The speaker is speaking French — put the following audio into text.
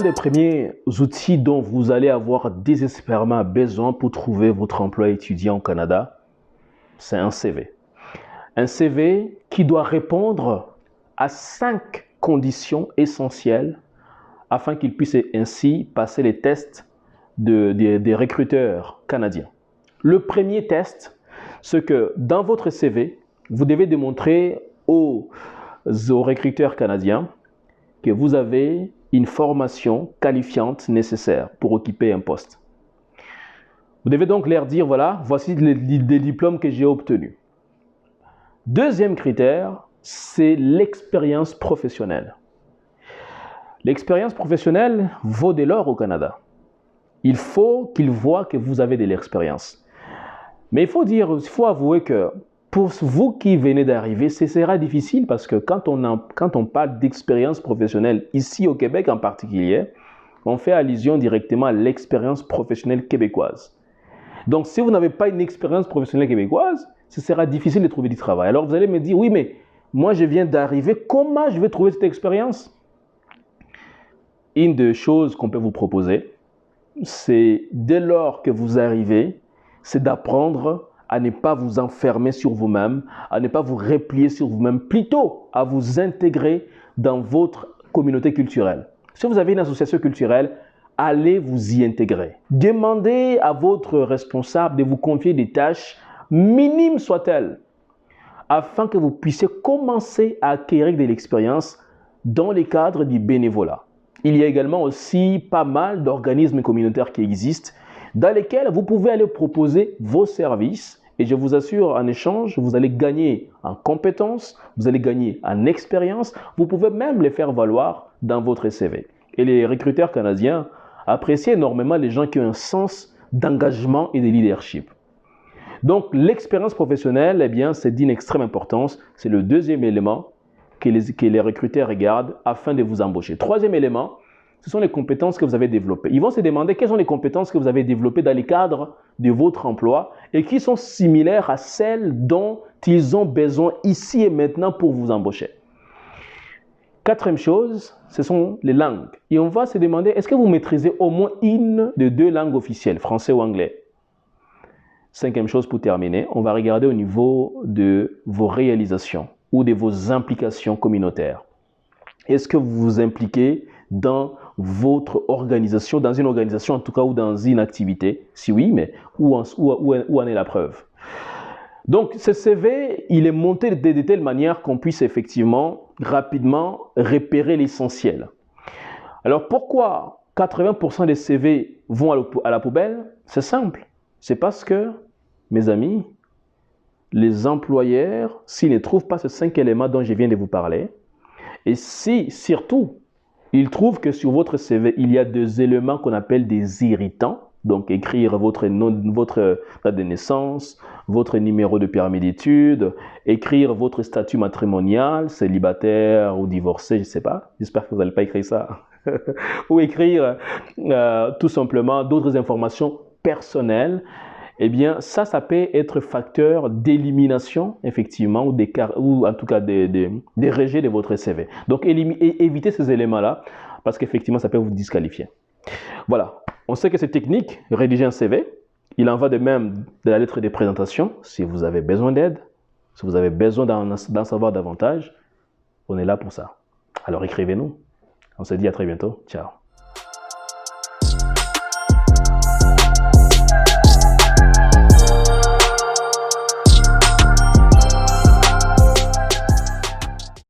des premiers outils dont vous allez avoir désespérément besoin pour trouver votre emploi étudiant au Canada, c'est un CV. Un CV qui doit répondre à 5 conditions essentielles afin qu'il puisse ainsi passer les tests des recruteurs canadiens. Le premier test, c'est que dans votre CV, vous devez démontrer aux recruteurs canadiens que vous avez une formation qualifiante nécessaire pour occuper un poste. Vous devez donc leur dire, voilà, voici les diplômes que j'ai obtenus. Deuxième critère, c'est l'expérience professionnelle. L'expérience professionnelle vaut de l'or au Canada. Il faut qu'ils voient que vous avez de l'expérience. Mais il faut avouer que pour vous qui venez d'arriver, ce sera difficile parce que quand on parle d'expérience professionnelle, ici au Québec en particulier, on fait allusion directement à l'expérience professionnelle québécoise. Donc, si vous n'avez pas une expérience professionnelle québécoise, ce sera difficile de trouver du travail. Alors, vous allez me dire, oui, mais moi, je viens d'arriver, comment je vais trouver cette expérience? Une des choses qu'on peut vous proposer, c'est dès lors que vous arrivez, c'est d'apprendre à ne pas vous enfermer sur vous-même, à ne pas vous replier sur vous-même, plutôt à vous intégrer dans votre communauté culturelle. Si vous avez une association culturelle, allez vous y intégrer. Demandez à votre responsable de vous confier des tâches, minimes soient-elles, afin que vous puissiez commencer à acquérir de l'expérience dans le cadre du bénévolat. Il y a également aussi pas mal d'organismes communautaires qui existent dans lesquels vous pouvez aller proposer vos services et je vous assure, en échange, vous allez gagner en compétences, vous allez gagner en expérience, vous pouvez même les faire valoir dans votre CV. Et les recruteurs canadiens apprécient énormément les gens qui ont un sens d'engagement et de leadership. Donc, l'expérience professionnelle, eh bien, c'est d'une extrême importance. C'est le deuxième élément que les recruteurs regardent afin de vous embaucher. Troisième élément, ce sont les compétences que vous avez développées. Ils vont se demander quelles sont les compétences que vous avez développées dans le cadre de votre emploi et qui sont similaires à celles dont ils ont besoin ici et maintenant pour vous embaucher. Quatrième chose, ce sont les langues. Et on va se demander, est-ce que vous maîtrisez au moins une de 2 langues officielles, français ou anglais? Cinquième chose pour terminer, on va regarder au niveau de vos réalisations ou de vos implications communautaires. Est-ce que vous vous impliquez dans votre organisation, dans une organisation en tout cas ou dans une activité? Si oui, mais où en est la preuve? Donc ce CV, il est monté de telle manière qu'on puisse effectivement rapidement repérer l'essentiel. Alors pourquoi 80% des CV vont à la poubelle? C'est simple, c'est parce que, mes amis, les employeurs, s'ils ne trouvent pas ces 5 éléments dont je viens de vous parler, et si, surtout, ils trouvent que sur votre CV, il y a des éléments qu'on appelle des irritants, donc écrire votre date de naissance, votre numéro de permis d'études, écrire votre statut matrimonial, célibataire ou divorcé, je ne sais pas, j'espère que vous n'allez pas écrire ça, ou écrire tout simplement d'autres informations personnelles. Eh bien, ça peut être facteur d'élimination, effectivement, ou en tout cas des rejets de votre CV. Donc, évitez ces éléments-là, parce qu'effectivement, ça peut vous disqualifier. Voilà, on sait que c'est technique, rédiger un CV. Il en va de même de la lettre de présentation. Si vous avez besoin d'aide, si vous avez besoin d'en savoir davantage, on est là pour ça. Alors, écrivez-nous. On se dit à très bientôt. Ciao.